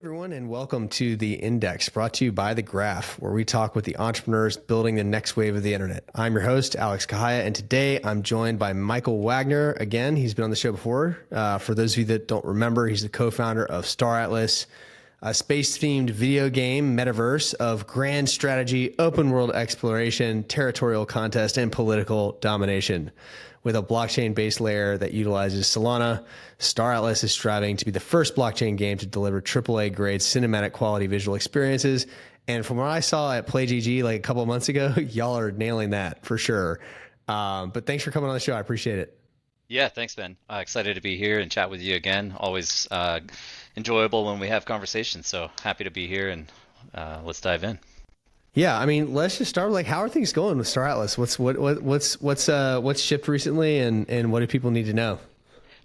Everyone, and welcome to The Index, brought to you by The Graph, where we talk with the entrepreneurs building the next wave of the internet. I'm your host, Alex Kehaya, and today I'm joined by Michael Wagner. Again, he's been on the show before. For those of you that don't remember, he's the co-founder of Star Atlas, a space-themed video game metaverse of grand strategy, open-world exploration, territorial contest, and political domination. With a blockchain-based layer that utilizes Solana, Star Atlas is striving to be the first blockchain game to deliver AAA-grade cinematic quality visual experiences. And from what I saw at PlayGG like a couple of months ago, y'all are nailing that for sure. But thanks for coming on the show. I appreciate it. Yeah, thanks, Ben. Excited to be here and chat with you again. Always enjoyable when we have conversations. So happy to be here, and let's dive in. Yeah, I mean, let's just start with like, how are things going with Star Atlas? What's shipped recently, and what do people need to know?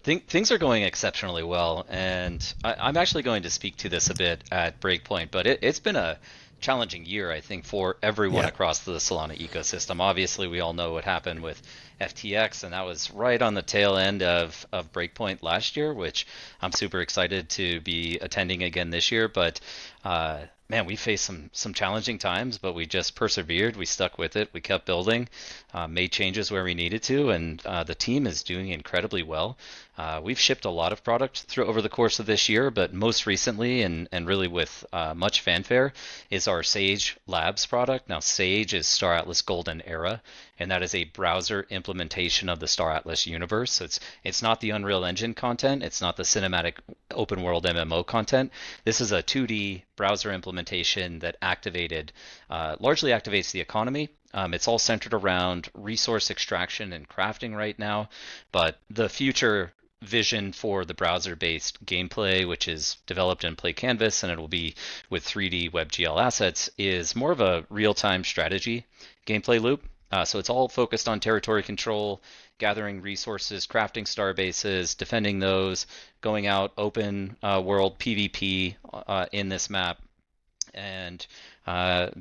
Things are going exceptionally well, and I'm actually going to speak to this a bit at Breakpoint, but it's been a challenging year, I think, for everyone Yeah. across the Solana ecosystem. Obviously, we all know what happened with FTX, and that was right on the tail end of Breakpoint last year, which I'm super excited to be attending again this year. But man, we faced some challenging times, but we just persevered. We stuck with it. We kept building, made changes where we needed to, and the team is doing incredibly well. We've shipped a lot of product through over the course of this year, but most recently and really with much fanfare is our Sage Labs product. Now, Sage is Star Atlas Golden Era, and that is a browser implementation of the Star Atlas universe. So it's not the Unreal Engine content. It's not the cinematic open world MMO content. This is a 2D browser implementation that largely activates the economy. It's all centered around resource extraction and crafting right now, but the future vision for the browser-based gameplay, which is developed in Play Canvas, and it will be with 3D WebGL assets, is more of a real-time strategy gameplay loop. So it's all focused on territory control, gathering resources, crafting star bases, defending those, going out open world PvP in this map, and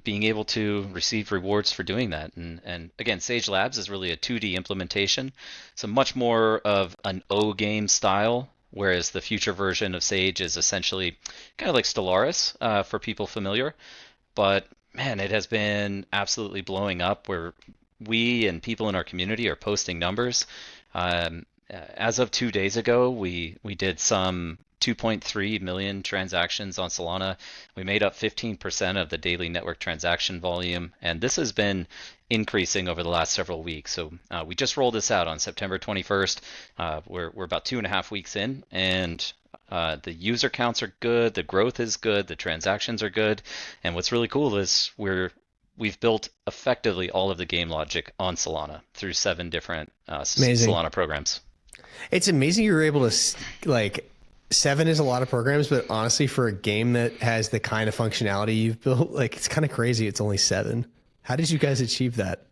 being able to receive rewards for doing that. And again, Sage Labs is really a 2D implementation, so much more of an O game style, whereas the future version of Sage is essentially kind of like Stellaris for people familiar. But man, it has been absolutely blowing up where we and people in our community are posting numbers. As of 2 days ago, we did some 2.3 million transactions on Solana. We made up 15% of the daily network transaction volume, and this has been increasing over the last several weeks. So we just rolled this out on September 21st. We're about 2.5 weeks in, and the user counts are good, the growth is good, the transactions are good, and what's really cool is we've built effectively all of the game logic on Solana through 7 different Amazing. Solana programs. It's amazing you were able to like. 7 is a lot of programs, but honestly, for a game that has the kind of functionality you've built, like it's kind of crazy. It's only 7. How did you guys achieve that?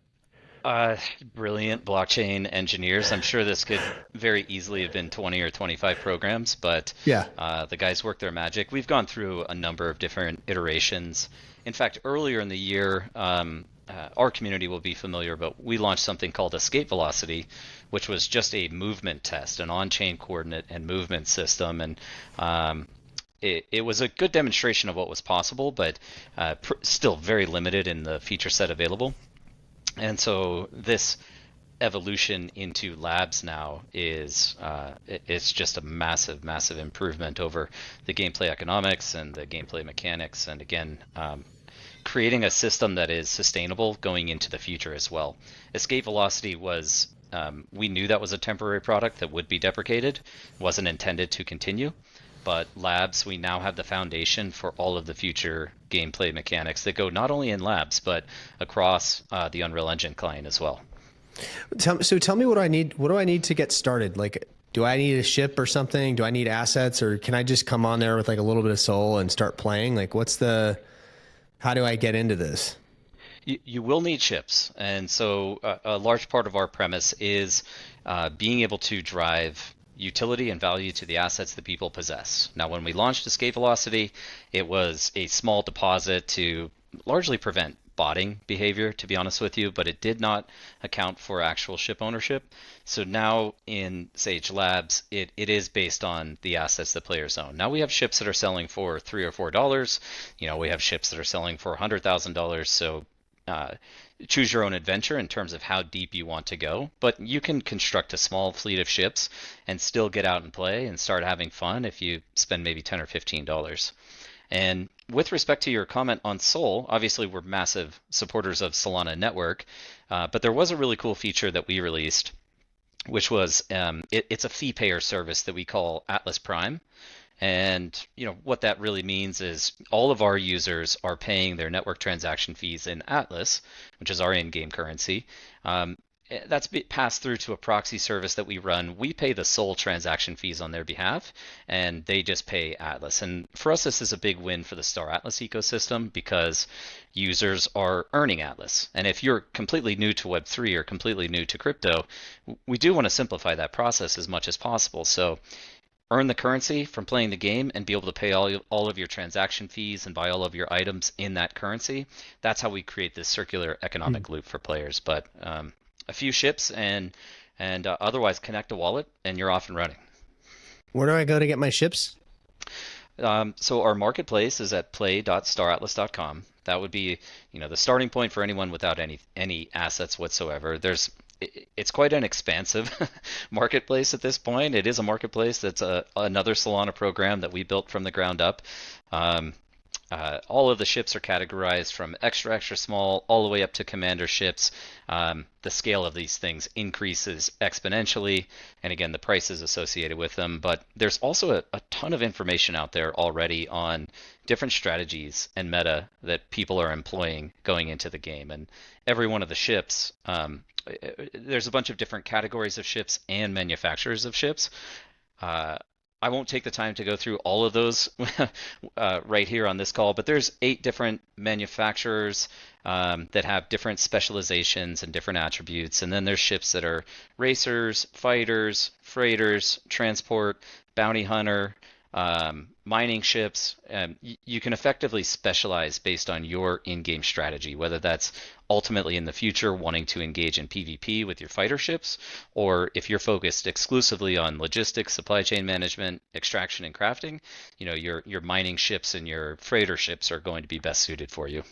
Brilliant blockchain engineers. I'm sure this could very easily have been 20 or 25 programs, but Yeah. the guys work their magic. We've gone through a number of different iterations. In fact, earlier in the year, our community will be familiar, but we launched something called Escape Velocity, which was just a movement test, an on-chain coordinate and movement system. And it was a good demonstration of what was possible, but still very limited in the feature set available. And so this evolution into labs now it's just a massive, massive improvement over the gameplay economics and the gameplay mechanics. And again, creating a system that is sustainable going into the future as well. Escape Velocity was, we knew that was a temporary product that would be deprecated, wasn't intended to continue. But Labs, we now have the foundation for all of the future gameplay mechanics that go not only in Labs, but across the Unreal Engine client as well. So tell me what I need. What do I need to get started? Like, do I need a ship or something? Do I need assets, or can I just come on there with like a little bit of soul and start playing? Like, how do I get into this? You will need chips, and so a large part of our premise is being able to drive utility and value to the assets that people possess. Now, when we launched Escape Velocity, it was a small deposit to largely prevent botting behavior, to be honest with you, but it did not account for actual ship ownership. So now in Sage Labs, it is based on the assets that players own. Now we have ships that are selling for $3 or $4. We have ships that are selling for $100,000. So choose your own adventure in terms of how deep you want to go, but you can construct a small fleet of ships and still get out and play and start having fun if you spend maybe $10 or $15. And with respect to your comment on Sol, obviously we're massive supporters of Solana Network, but there was a really cool feature that we released, which was it's a fee payer service that we call Atlas Prime. And what that really means is all of our users are paying their network transaction fees in Atlas, which is our in-game currency. That's passed through to a proxy service that we run. We pay the Sol transaction fees on their behalf, and they just pay Atlas. And for us, this is a big win for the Star Atlas ecosystem because users are earning Atlas. And if you're completely new to Web3 or completely new to crypto, we do want to simplify that process as much as possible. So earn the currency from playing the game and be able to pay all of your transaction fees and buy all of your items in that currency. That's how we create this circular economic loop for players. But a few ships and otherwise connect a wallet and you're off and running. Where do I go to get my ships? So our marketplace is at play.staratlas.com. That would be, the starting point for anyone without any assets whatsoever. It's quite an expansive marketplace at this point. It is a marketplace that's another Solana program that we built from the ground up. All of the ships are categorized from extra small all the way up to commander ships. The scale of these things increases exponentially, and again, the prices associated with them. But there's also a ton of information out there already on different strategies and meta that people are employing going into the game. And every one of the ships, there's a bunch of different categories of ships and manufacturers of ships. I won't take the time to go through all of those right here on this call, but there's 8 different manufacturers that have different specializations and different attributes. And then there's ships that are racers, fighters, freighters, transport, bounty hunter, mining ships. You can effectively specialize based on your in-game strategy, whether that's ultimately in the future wanting to engage in PvP with your fighter ships, or if you're focused exclusively on logistics, supply chain management, extraction, and crafting, your mining ships and your freighter ships are going to be best suited for you.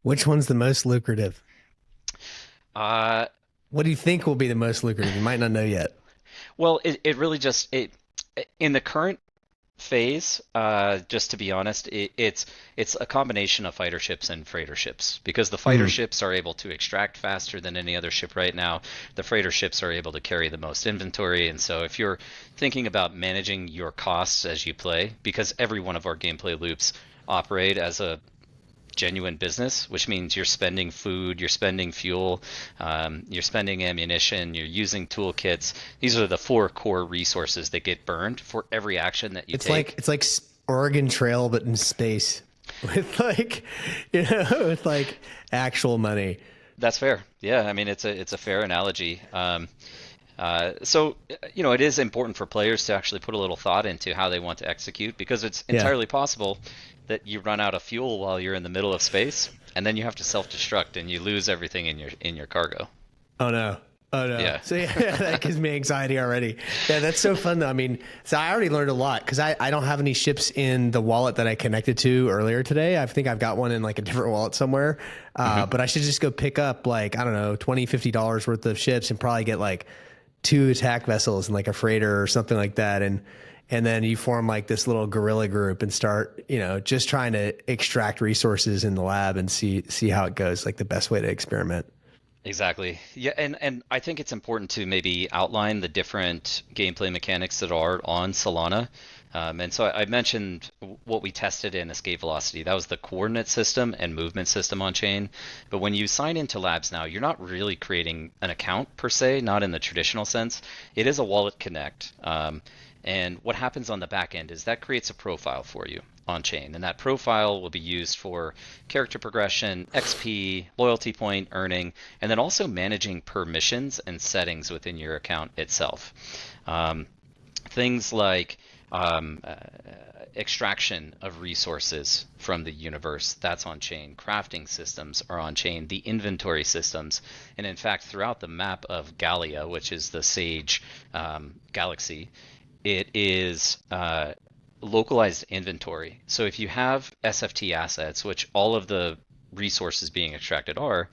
Which one's the most lucrative? What do you think will be the most lucrative? You might not know yet. Well, it really just in the current phase, just to be honest, it's a combination of fighter ships and freighter ships, because the fighter ships are able to extract faster than any other ship right now. The freighter ships are able to carry the most inventory. And so if you're thinking about managing your costs as you play, because every one of our gameplay loops operate as a genuine business, which means you're spending food, you're spending fuel, you're spending ammunition, you're using toolkits. These are the 4 core resources that get burned for every action that you take. It's like Oregon Trail, but in space, with with like actual money. That's fair. Yeah, I mean it's a fair analogy. So it is important for players to actually put a little thought into how they want to execute, because it's entirely possible that you run out of fuel while you're in the middle of space, and then you have to self-destruct and you lose everything in your cargo. Oh no. Yeah. So that gives me anxiety already. Yeah, that's so fun though. I mean, so I already learned a lot because I don't have any ships in the wallet that I connected to earlier today. I think I've got one in like a different wallet somewhere. But I should just go pick up like, I don't know, $20, $50 worth of ships and probably get like 2 attack vessels and like a freighter or something like that. And then you form like this little guerrilla group and start, just trying to extract resources in the lab and see how it goes, like the best way to experiment. Exactly. Yeah, and I think it's important to maybe outline the different gameplay mechanics that are on Solana. And so I mentioned what we tested in Escape Velocity. That was the coordinate system and movement system on chain. But when you sign into Labs now, you're not really creating an account per se, not in the traditional sense. It is a wallet connect. And what happens on the back end is that creates a profile for you on chain. And that profile will be used for character progression, XP, loyalty point earning, and then also managing permissions and settings within your account itself. Things like extraction of resources from the universe, that's on chain. Crafting systems are on chain. The inventory systems, and in fact, throughout the map of Gallia, which is the Sage galaxy, it is localized inventory. So if you have SFT assets, which all of the resources being extracted are,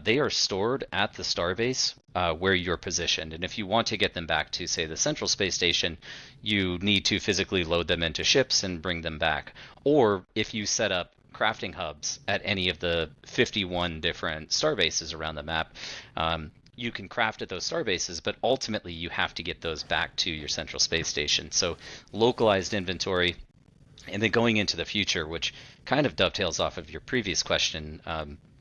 they are stored at the starbase where you're positioned. And if you want to get them back to, say, the central space station, you need to physically load them into ships and bring them back. Or if you set up crafting hubs at any of the 51 different starbases around the map, you can craft at those starbases, but ultimately you have to get those back to your central space station. So localized inventory. And then going into the future, which kind of dovetails off of your previous question,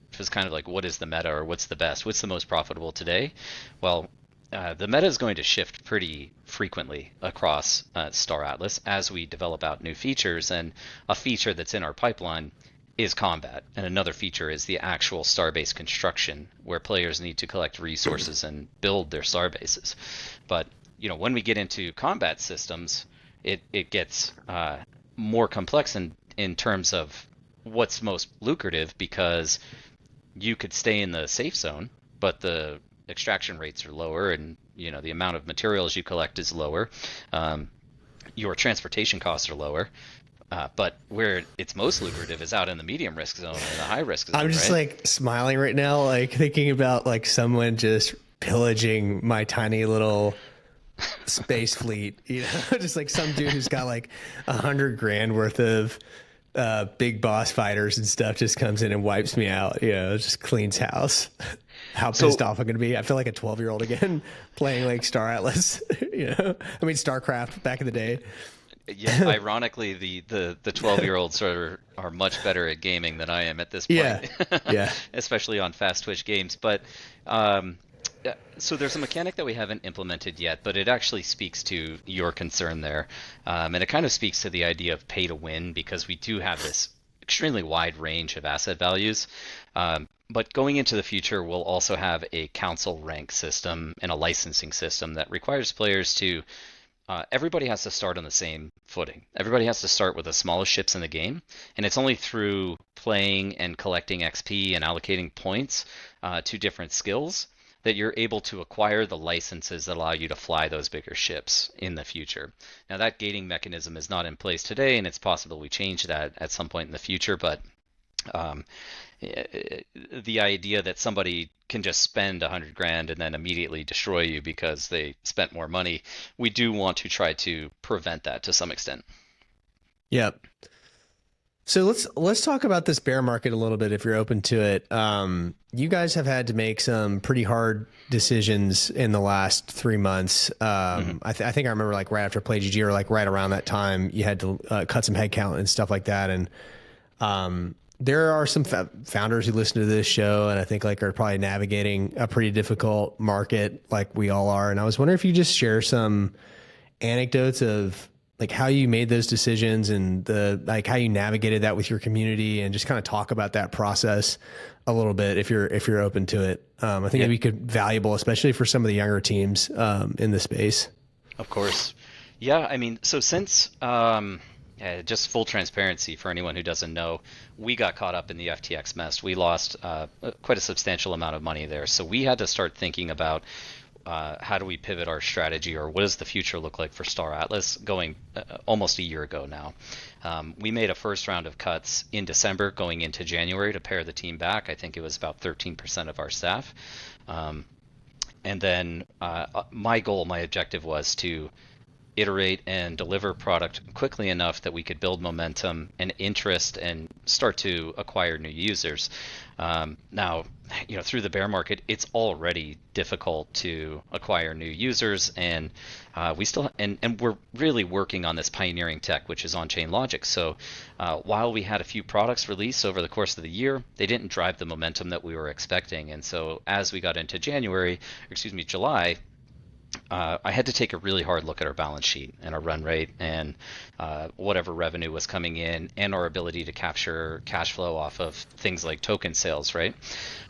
which was kind of like, what is the meta, or what's the best? What's the most profitable today? Well, the meta is going to shift pretty frequently across Star Atlas as we develop out new features. And a feature that's in our pipeline is combat. And another feature is the actual starbase construction, where players need to collect resources and build their starbases. But, when we get into combat systems, it gets more complex in terms of what's most lucrative, because you could stay in the safe zone, but the extraction rates are lower, and the amount of materials you collect is lower. Your transportation costs are lower. But where it's most lucrative is out in the medium risk zone and the high risk zone. I'm just right? like smiling right now, like thinking about like someone just pillaging my tiny little space fleet, just like some dude who's got like $100,000 worth of big boss fighters and stuff just comes in and wipes me out, just cleans house. How pissed off I'm going to be. I feel like a 12-year-old again playing like Star Atlas, StarCraft back in the day. Yeah, ironically, the 12-year-olds are much better at gaming than I am at this point. Yeah. Especially on fast twitch games. But so there's a mechanic that we haven't implemented yet, but it actually speaks to your concern there, and it kind of speaks to the idea of pay to win, because we do have this extremely wide range of asset values. But going into the future, we'll also have a council rank system and a licensing system that requires players to everybody has to start on the same footing. Everybody has to start with the smallest ships in the game, and it's only through playing and collecting XP and allocating points to different skills that you're able to acquire the licenses that allow you to fly those bigger ships in the future. Now, that gating mechanism is not in place today, and it's possible we change that at some point in the future, but the idea that somebody can just spend $100,000 and then immediately destroy you because they spent more money, we do want to try to prevent that to some extent. Yep. So let's talk about this bear market a little bit, if you're open to it. You guys have had to make some pretty hard decisions in the last 3 months. I think I remember like right after PlayGG, or like right around that time, you had to cut some headcount and stuff like that. And there are some founders who listen to this show and I think like are probably navigating a pretty difficult market like we all are. And I was wondering if you just share some anecdotes of like how you made those decisions and how you navigated that with your community, and just kind of talk about that process a little bit if you're open to it. I think it'd be valuable, especially for some of the younger teams in the space. Of course. Yeah. I mean, so since just full transparency for anyone who doesn't know, we got caught up in the FTX mess. We lost quite a substantial amount of money there. So we had to start thinking about how do we pivot our strategy, or what does the future look like for Star Atlas going almost a year ago now. We made a first round of cuts in December going into January to pare the team back. I think it was about 13% of our staff. And then my objective was to iterate and deliver product quickly enough that we could build momentum and interest and start to acquire new users. Now, through the bear market, it's already difficult to acquire new users, and we still and we're really working on this pioneering tech, which is on-chain logic. So while we had a few products released over the course of the year, they didn't drive the momentum that we were expecting. And so as we got into July, I had to take a really hard look at our balance sheet and our run rate and whatever revenue was coming in, and our ability to capture cash flow off of things like token sales, right?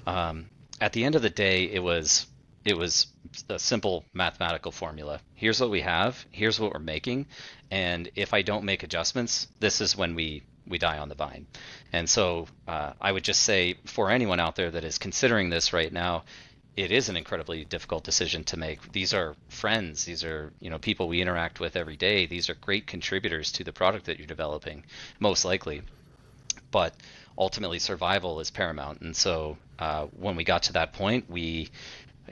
At the end of the day, it was a simple mathematical formula. Here's what we have, here's what we're making, and if I don't make adjustments, this is when we die on the vine. And so I would just say for anyone out there that is considering this right now, it is an incredibly difficult decision to make. These are friends, these are people we interact with every day. These are great contributors to the product that you're developing, most likely. But ultimately, survival is paramount. And so when we got to that point, we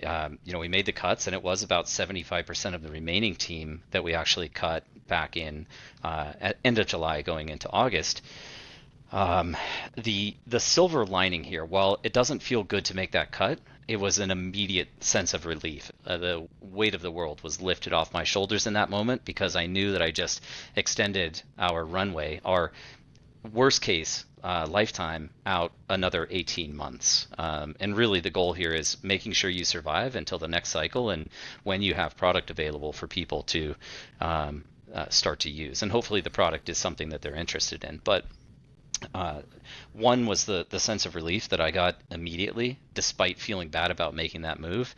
made the cuts, and it was about 75% of the remaining team that we actually cut back in at end of July going into August. The silver lining here, while it doesn't feel good to make that cut, it was an immediate sense of relief. The weight of the world was lifted off my shoulders in that moment because I knew that I just extended our runway, our worst case lifetime, out another 18 months. And really the goal here is making sure you survive until the next cycle and when you have product available for people to start to use. And hopefully the product is something that they're interested in. But one was the sense of relief that I got immediately, despite feeling bad about making that move.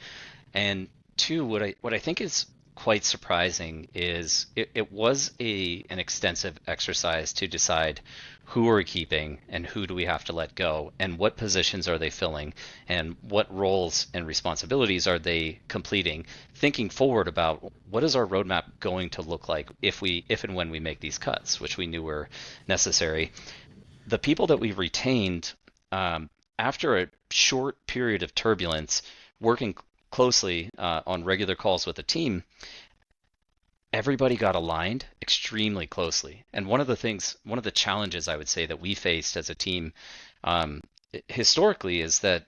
And two, what I think is quite surprising is it was an extensive exercise to decide who are we keeping and who do we have to let go, and what positions are they filling, and what roles and responsibilities are they completing, thinking forward about what is our roadmap going to look like if and when we make these cuts, which we knew were necessary. The people that we retained, after a short period of turbulence, working closely on regular calls with the team, everybody got aligned extremely closely. And one of the challenges I would say that we faced as a team historically is that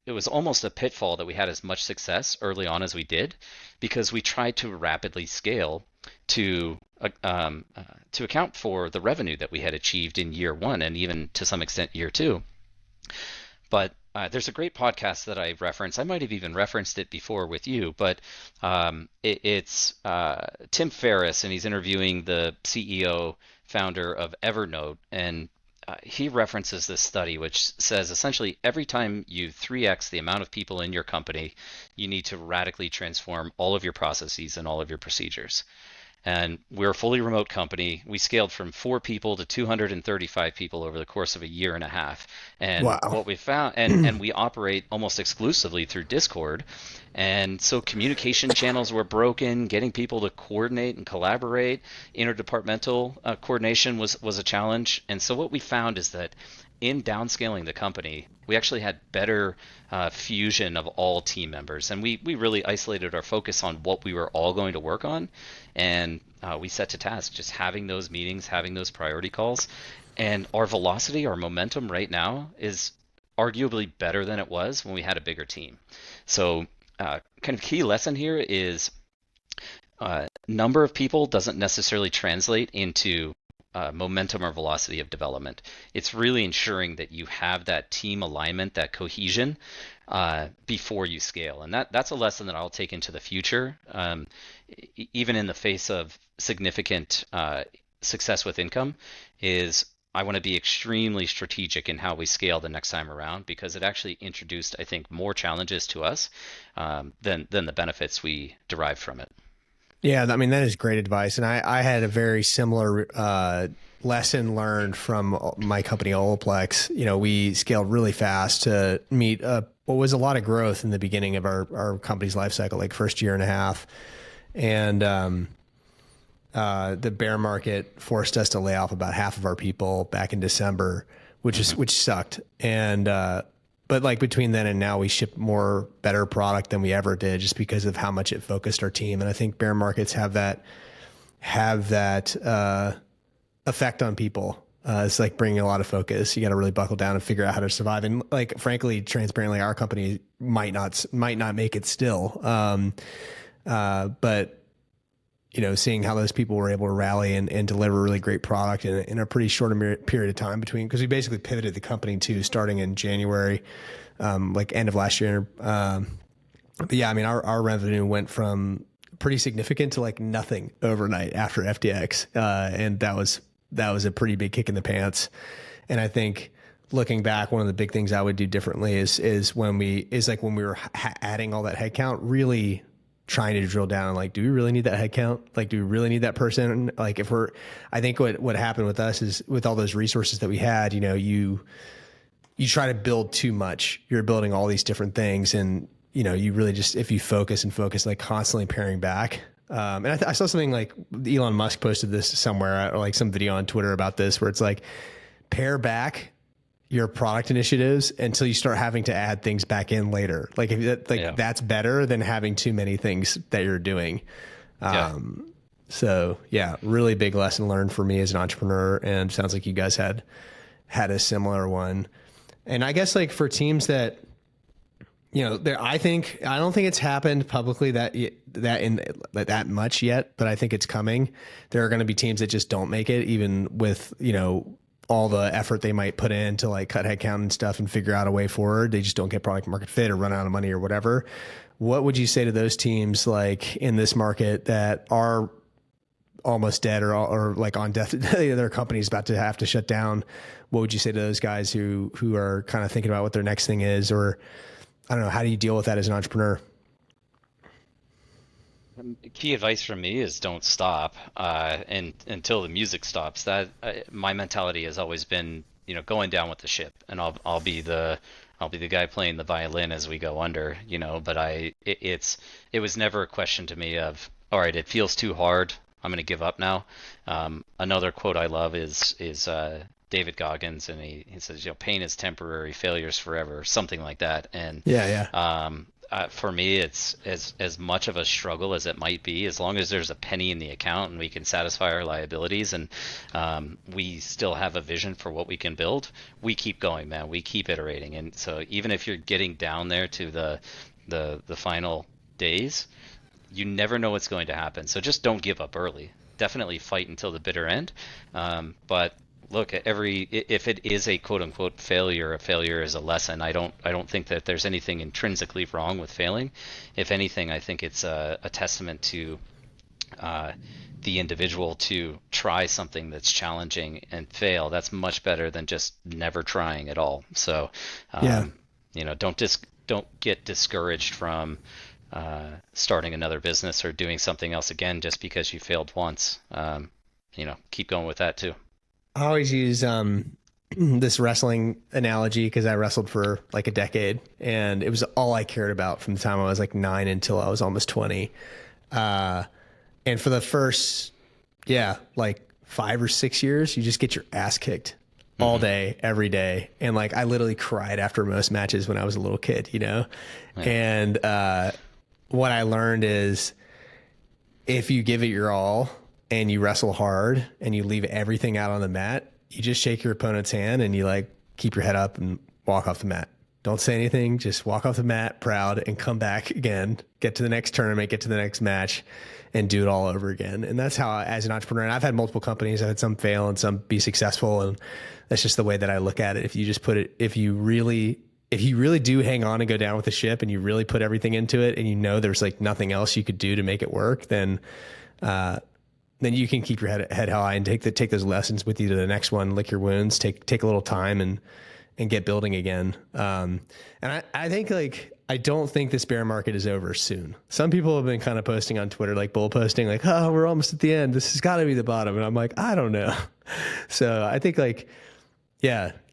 it was almost a pitfall that we had as much success early on as we did, because we tried to rapidly scale to account for the revenue that we had achieved in year one and even to some extent year two. But there's a great podcast that I reference. I might have even referenced it before with you, but it's Tim Ferriss, and he's interviewing the CEO, founder of Evernote, and he references this study which says essentially every time you 3x the amount of people in your company, you need to radically transform all of your processes and all of your procedures. And we're a fully remote company. We scaled from 4 people to 235 people over the course of a year and a half. And Wow. what we found, and we operate almost exclusively through Discord. And so communication channels were broken, getting people to coordinate and collaborate. Interdepartmental coordination was a challenge. And so what we found is that in downscaling the company, we actually had better fusion of all team members. And we really isolated our focus on what we were all going to work on. And we set to task just having those meetings, having those priority calls. And our velocity, our momentum right now is arguably better than it was when we had a bigger team. So kind of key lesson here is number of people doesn't necessarily translate into momentum or velocity of development. It's really ensuring that you have that team alignment, that cohesion before you scale. And that's a lesson that I'll take into the future. Even in the face of significant success with income, is I want to be extremely strategic in how we scale the next time around, because it actually introduced, I think, more challenges to us than the benefits we derive from it. Yeah, I mean, that is great advice. And I had a very similar lesson learned from my company, Olaplex. We scaled really fast to meet what was a lot of growth in the beginning of our company's life cycle, like first year and a half. And the bear market forced us to lay off about half of our people back in December, which sucked. And but like between then and now, we ship more better product than we ever did, just because of how much it focused our team. And I think bear markets have that effect on people. It's like bringing a lot of focus. You got to really buckle down and figure out how to survive. And like, frankly, transparently, our company might not make it still. But seeing how those people were able to rally and deliver really great product in a pretty short period of time because we basically pivoted the company to starting in January, like end of last year. But yeah, I mean, our revenue went from pretty significant to like nothing overnight after FTX. And that was a pretty big kick in the pants. And I think looking back, one of the big things I would do differently is when we were adding all that headcount, really trying to drill down on like, do we really need that headcount? Like, do we really need that person? Like I think what happened with us is with all those resources that we had, you try to build too much. You're building all these different things, and you really just, if you focus, like constantly paring back. And I saw something like Elon Musk posted this somewhere, or like some video on Twitter about this, where it's like, pare back your product initiatives until you start having to add things back in later. Like that's better than having too many things that you're doing. So yeah, really big lesson learned for me as an entrepreneur, and sounds like you guys had a similar one. And I guess like for teams that, I don't think it's happened publicly that much yet, but I think it's coming. There are going to be teams that just don't make it, even with, all the effort they might put in to like cut headcount and stuff and figure out a way forward. They just don't get product market fit or run out of money or whatever. What would you say to those teams like in this market that are almost dead or like on death, their company's about to have to shut down? What would you say to those guys who are kind of thinking about what their next thing is? Or I don't know, how do you deal with that as an entrepreneur? Key advice from me is don't stop, and until the music stops. That my mentality has always been, going down with the ship, and I'll be the guy playing the violin as we go under, But it was never a question to me of, all right, it feels too hard, I'm going to give up now. Another quote I love is David Goggins, and he says, pain is temporary, failure is forever, something like that. And for me, it's as much of a struggle as it might be, as long as there's a penny in the account and we can satisfy our liabilities, and we still have a vision for what we can build, we keep going, man. We keep iterating. And so even if you're getting down there to the final days, you never know what's going to happen. So just don't give up early. Definitely fight until the bitter end. But look, if it is a quote unquote failure, a failure is a lesson. I don't think that there's anything intrinsically wrong with failing. If anything, I think it's a testament to the individual to try something that's challenging and fail. That's much better than just never trying at all. So, don't get discouraged from starting another business or doing something else again just because you failed once. Keep going with that too. I always use this wrestling analogy because I wrestled for like a decade, and it was all I cared about from the time I was like 9 until I was almost 20. And for the first, like 5 or 6 years, you just get your ass kicked all day, every day. And like, I literally cried after most matches when I was a little kid, Yeah. And what I learned is if you give it your all and you wrestle hard and you leave everything out on the mat, you just shake your opponent's hand and you like keep your head up and walk off the mat. Don't say anything, just walk off the mat proud and come back again, get to the next tournament, get to the next match, and do it all over again. And that's how, as an entrepreneur, and I've had multiple companies, I've had some fail and some be successful. And that's just the way that I look at it. If you just put it, if you really do hang on and go down with the ship and you really put everything into it and there's like nothing else you could do to make it work, then you can keep your head high and take those lessons with you to the next one, lick your wounds, take a little time and get building again. And I think I don't think this bear market is over soon. Some people have been kind of posting on Twitter, like bull posting, like, oh, we're almost at the end. This has got to be the bottom. And I'm like, I don't know. So I think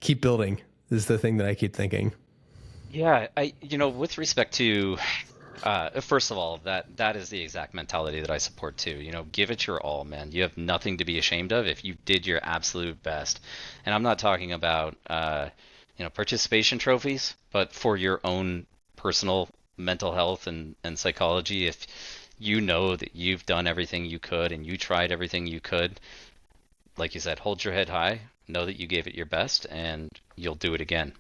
keep building is the thing that I keep thinking. Yeah, with respect to, first of all, that is the exact mentality that I support too. Give it your all, man. You have nothing to be ashamed of if you did your absolute best. And I'm not talking about, participation trophies, but for your own personal mental health and psychology. If you know that you've done everything you could and you tried everything you could, like you said, hold your head high, know that you gave it your best, and you'll do it again.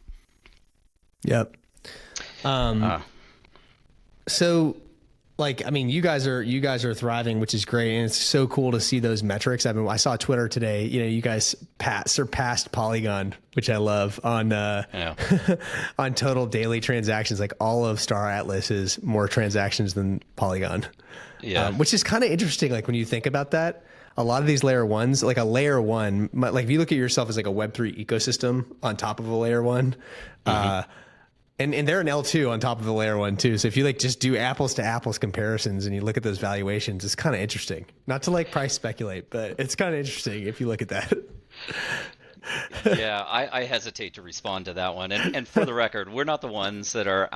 Yep. So you guys are thriving, which is great. And it's so cool to see those metrics. I saw Twitter today, you guys surpassed Polygon, which I love, on, on total daily transactions. Like all of Star Atlas is more transactions than Polygon. Yeah. Which is kind of interesting. Like when you think about that, a lot of these layer ones, like a layer one, like if you look at yourself as like a Web3 ecosystem on top of a layer one, And they're an L2 on top of the layer one too. So if you like just do apples to apples comparisons and you look at those valuations, it's kind of interesting. Not to like price speculate, but it's kind of interesting if you look at that. Yeah, I hesitate to respond to that one. And for the record, we're not the ones that are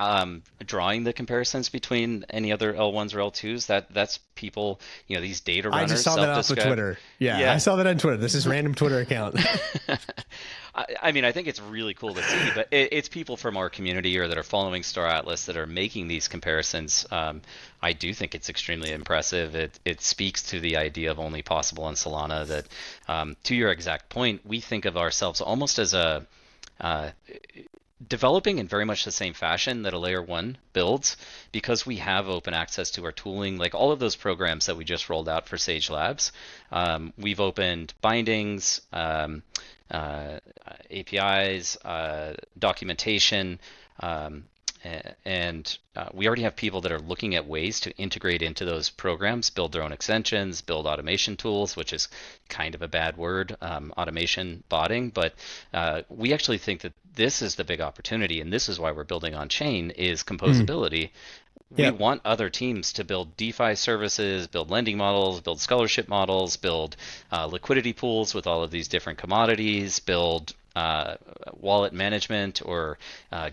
drawing the comparisons between any other L1s or L2s. That's people, these data I runners, just saw that off of Twitter. Yeah, I saw that on Twitter. This is random Twitter account. I mean, I think it's really cool to see, but it's people from our community or that are following Star Atlas that are making these comparisons. I do think it's extremely impressive. It speaks to the idea of only possible on Solana that, to your exact point, we think of ourselves almost as a developing in very much the same fashion that a layer one builds, because we have open access to our tooling, like all of those programs that we just rolled out for Sage Labs. We've opened bindings, APIs, documentation, and we already have people that are looking at ways to integrate into those programs, build their own extensions, build automation tools, which is kind of a bad word, automation botting, but we actually think that this is the big opportunity, and this is why we're building on chain, is composability. We want other teams to build DeFi services, build lending models, build scholarship models, build liquidity pools with all of these different commodities, build wallet management or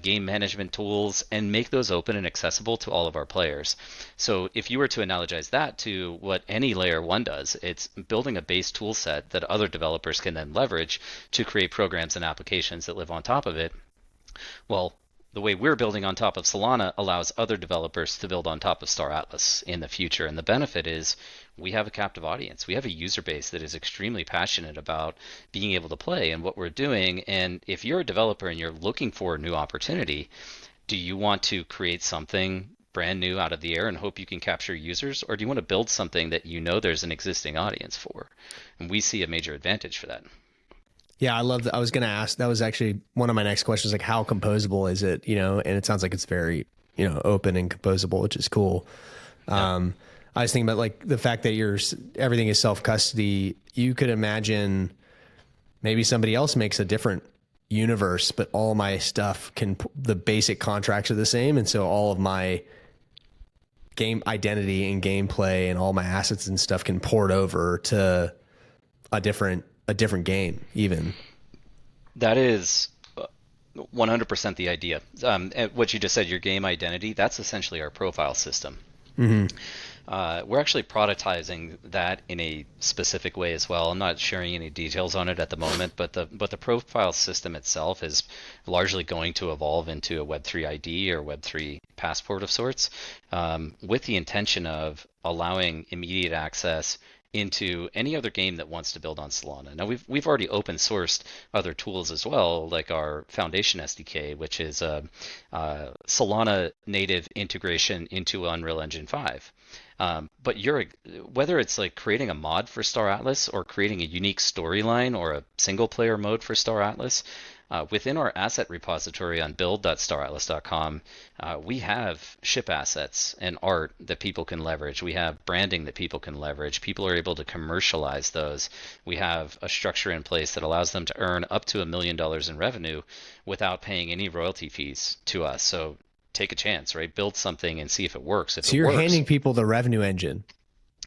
game management tools, and make those open and accessible to all of our players. So if you were to analogize that to what any layer one does, it's building a base tool set that other developers can then leverage to create programs and applications that live on top of it. Well, the way we're building on top of Solana allows other developers to build on top of Star Atlas in the future. And the benefit is we have a captive audience. We have a user base that is extremely passionate about being able to play and what we're doing. And if you're a developer and you're looking for a new opportunity, do you want to create something brand new out of the air and hope you can capture users? Or do you want to build something that there's an existing audience for? And we see a major advantage for that. Yeah, I love that. I was going to ask, that was actually one of my next questions, like how composable is it, and it sounds like it's very, open and composable, which is cool. I was thinking about like the fact that everything is self-custody. You could imagine maybe somebody else makes a different universe, but all my stuff the basic contracts are the same. And so all of my game identity and gameplay and all my assets and stuff can port over to a different game even. That is 100% the idea. What you just said, your game identity, that's essentially our profile system. Mm-hmm. We're actually productizing that in a specific way as well. I'm not sharing any details on it at the moment, but the profile system itself is largely going to evolve into a Web3 ID or Web3 passport of sorts, with the intention of allowing immediate access into any other game that wants to build on Solana. Now we've already open sourced other tools as well, like our Foundation SDK, which is a Solana native integration into Unreal Engine 5. But whether it's like creating a mod for Star Atlas or creating a unique storyline or a single player mode for Star Atlas, within our asset repository on build.staratlas.com, we have ship assets and art that people can leverage. We have branding that people can leverage. People are able to commercialize those. We have a structure in place that allows them to earn up to $1 million in revenue without paying any royalty fees to us. So take a chance, right? Build something and see if it works. So you're handing people the revenue engine.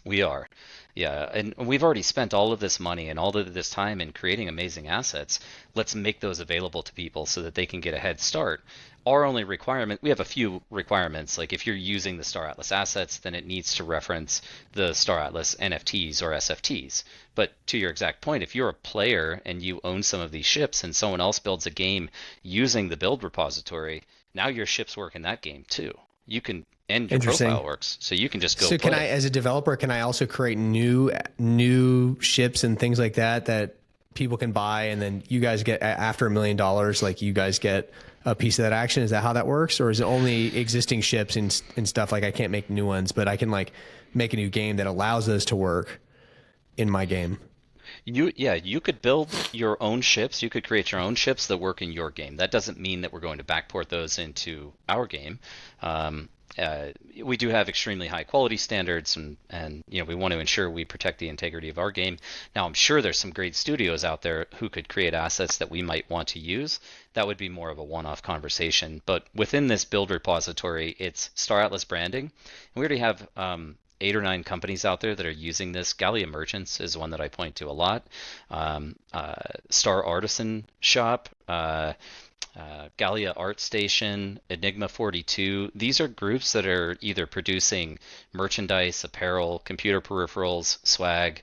We are. Yeah, and we've already spent all of this money and all of this time in creating amazing assets. Let's make those available to people so that they can get a head start. Our only requirement, we have a few requirements, like if you're using the Star Atlas assets, then it needs to reference the Star Atlas NFTs or SFTs. But to your exact point, if you're a player and you own some of these ships and someone else builds a game using the build repository, now your ships work in that game too. You can, and your profile works, so you can just go. So play. Can I, as a developer, can I also create new ships and things like that people can buy, and then you guys get after $1 million, like you guys get a piece of that action? Is that how that works, or is it only existing ships and stuff? Like I can't make new ones, but I can like make a new game that allows those to work in my game. You could build your own ships. You could create your own ships that work in your game. That doesn't mean that we're going to backport those into our game. we do have extremely high quality standards, and we want to ensure we protect the integrity of our game. Now, I'm sure there's some great studios out there who could create assets that we might want to use. That would be more of a one-off conversation. But within this build repository, it's Star Atlas branding. And we already have 8 or 9 companies out there that are using this. Gallia Merchants is one that I point to a lot. Star Artisan Shop, Gallia Art Station, Enigma 42. These are groups that are either producing merchandise, apparel, computer peripherals, swag.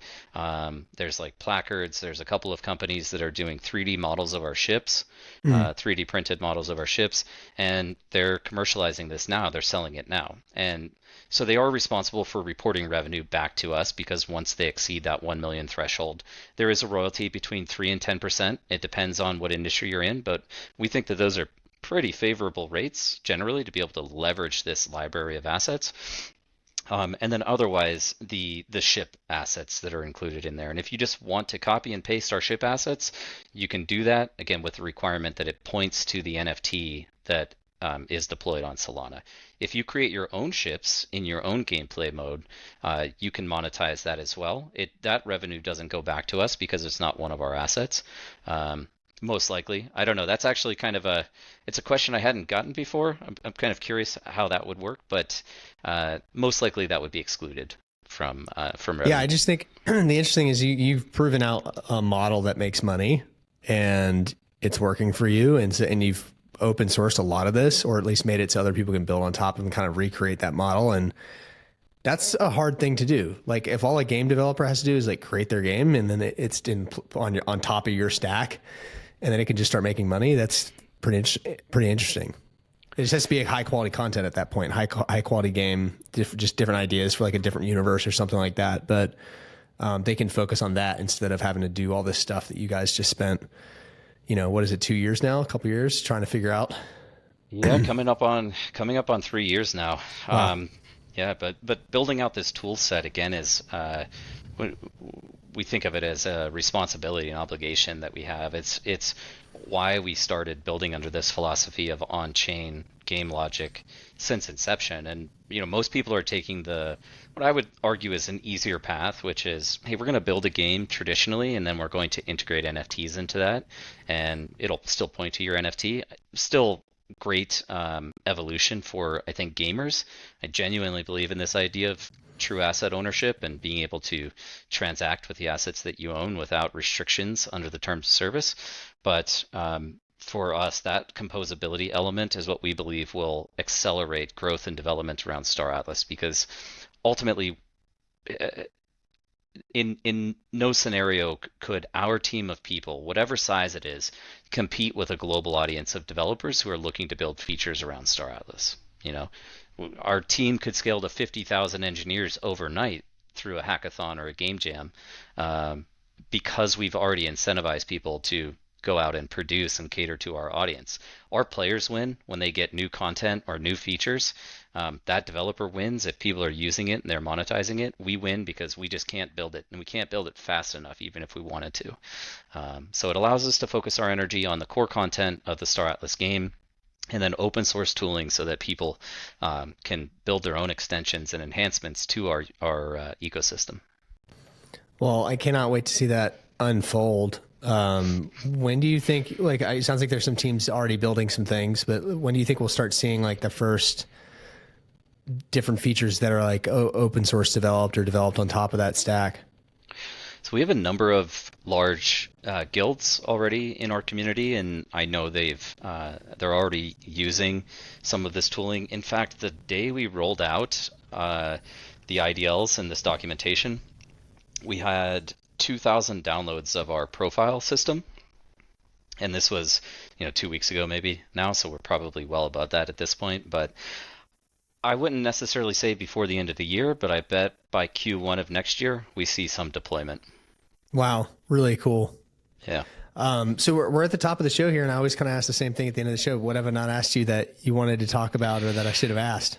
There's like placards. There's a couple of companies that are doing 3D models of our ships, 3D printed models of our ships, and they're commercializing this now. They're selling it now. And so they are responsible for reporting revenue back to us because once they exceed that 1 million threshold, there is a royalty between 3 and 10%. It depends on what industry you're in, but we think that those are pretty favorable rates generally to be able to leverage this library of assets. And then otherwise, the ship assets that are included in there. And if you just want to copy and paste our ship assets, you can do that, again, with the requirement that it points to the NFT that is deployed on Solana. If you create your own ships in your own gameplay mode, you can monetize that as well. That revenue doesn't go back to us because it's not one of our assets. Most likely, I don't know. That's actually it's a question I hadn't gotten before. I'm kind of curious how that would work, but most likely that would be excluded from revenue. Yeah, I just think the interesting is you've proven out a model that makes money and it's working for you, and you've open sourced a lot of this, or at least made it so other people can build on top of and kind of recreate that model. And that's a hard thing to do. Like if all a game developer has to do is like create their game and then it's on top of your stack, and then it can just start making money. That's pretty interesting. It just has to be a high quality content at that point, high quality game, just different ideas for like a different universe or something like that. But they can focus on that instead of having to do all this stuff that you guys just spent, what is it, 2 years now, a couple years trying to figure out? Yeah, coming up on 3 years now. Wow. Yeah, but building out this tool set again is we think of it as a responsibility and obligation that we have. It's why we started building under this philosophy of on-chain game logic since inception. And most people are taking what I would argue is an easier path, which is, hey, we're going to build a game traditionally, and then we're going to integrate NFTs into that, and it'll still point to your NFT. Still great evolution for, I think, gamers. I genuinely believe in this idea of true asset ownership and being able to transact with the assets that you own without restrictions under the terms of service. But for us, that composability element is what we believe will accelerate growth and development around Star Atlas, because ultimately, in no scenario could our team of people, whatever size it is, compete with a global audience of developers who are looking to build features around Star Atlas. Our team could scale to 50,000 engineers overnight through a hackathon or a game jam, because we've already incentivized people to go out and produce and cater to our audience. Our players win when they get new content or new features. That developer wins if people are using it and they're monetizing it. We win because we just can't build it, and we can't build it fast enough even if we wanted to. So it allows us to focus our energy on the core content of the Star Atlas game, and then open source tooling so that people can build their own extensions and enhancements to our ecosystem. Well, I cannot wait to see that unfold. When do you think, it sounds like there's some teams already building some things, but when do you think we'll start seeing like the first different features that are like open source developed or developed on top of that stack? So we have a number of large guilds already in our community, and I know they're already using some of this tooling. In fact, the day we rolled out the IDLs and this documentation, we had 2,000 downloads of our profile system, and this was 2 weeks ago maybe now, so we're probably well above that at this point. But I wouldn't necessarily say before the end of the year, but I bet by Q1 of next year we see some deployment. Wow, really cool. Yeah. So we're at the top of the show here, and I always kind of ask the same thing at the end of the show. What have I not asked you that you wanted to talk about or that I should have asked?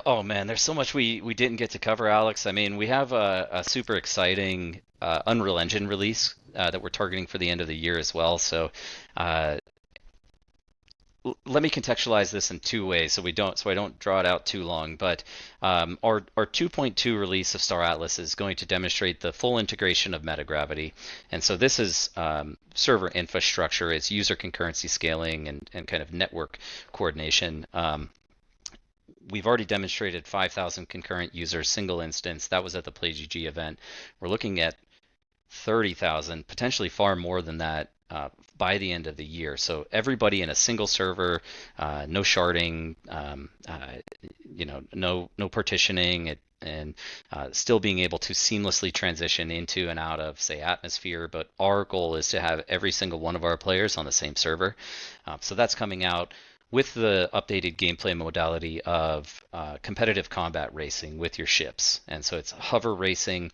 Oh man, there's so much we didn't get to cover, Alex. I mean, we have a super exciting Unreal Engine release that we're targeting for the end of the year as well. So let me contextualize this in two ways so I don't draw it out too long. But our 2.2 release of Star Atlas is going to demonstrate the full integration of metagravity, and so this is server infrastructure, it's user concurrency scaling and kind of network coordination. We've already demonstrated 5,000 concurrent users, single instance. That was at the PlayGG event. We're looking at 30,000, potentially far more than that by the end of the year. So everybody in a single server, no sharding, no partitioning, and still being able to seamlessly transition into and out of, say, Atmosphere. But our goal is to have every single one of our players on the same server. So that's coming out with the updated gameplay modality of competitive combat racing with your ships. And so it's hover racing.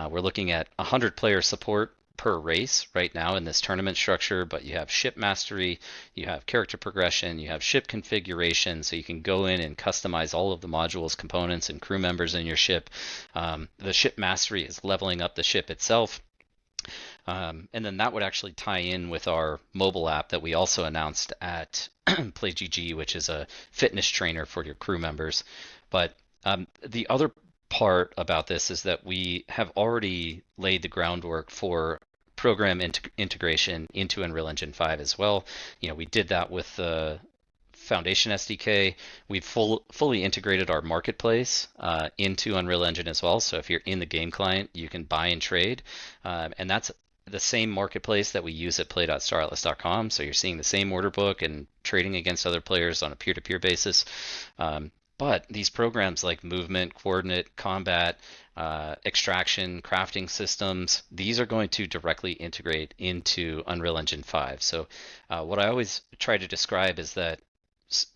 We're looking at 100 player support per race right now in this tournament structure, but you have ship mastery, you have character progression, you have ship configuration, so you can go in and customize all of the modules, components, and crew members in your ship. The ship mastery is leveling up the ship itself. And then that would actually tie in with our mobile app that we also announced at PlayGG, which is a fitness trainer for your crew members. But the other part about this is that we have already laid the groundwork for program integration into Unreal Engine 5 as well. We did that with the Foundation SDK. We've fully integrated our marketplace into Unreal Engine as well. So if you're in the game client, you can buy and trade. And that's the same marketplace that we use at play.staratlas.com. So you're seeing the same order book and trading against other players on a peer-to-peer basis. But these programs like movement, coordinate, combat, extraction, crafting systems, these are going to directly integrate into Unreal Engine 5. So what I always try to describe is that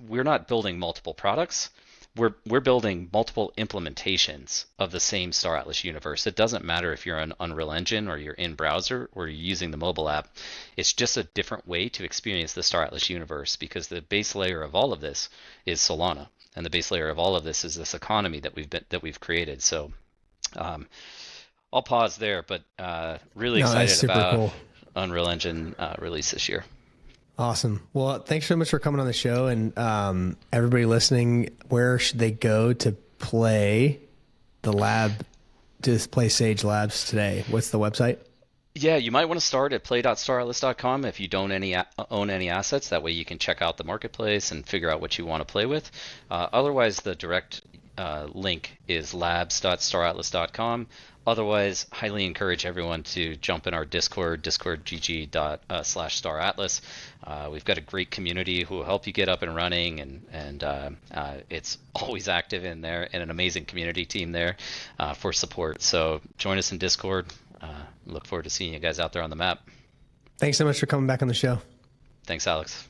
we're not building multiple products. We're building multiple implementations of the same Star Atlas universe. It doesn't matter if you're on Unreal Engine or you're in browser or you're using the mobile app. It's just a different way to experience the Star Atlas universe, because the base layer of all of this is Solana, and the base layer of all of this is this economy that we've created. So I'll pause there, but really No, that's excited super about cool. Unreal Engine release this year. Awesome. Well, thanks so much for coming on the show. And everybody listening, where should they go to play the lab, to play Sage Labs today? What's the website? Yeah, you might want to start at play.staratlas.com if you don't own any assets. That way you can check out the marketplace and figure out what you want to play with. Otherwise, the direct link is labs.staratlas.com. Otherwise, highly encourage everyone to jump in our Discord, discord.gg/staratlas. We've got a great community who will help you get up and running, and it's always active in there, and an amazing community team there for support. So join us in Discord. Look forward to seeing you guys out there on the map. Thanks so much for coming back on the show. Thanks, Alex.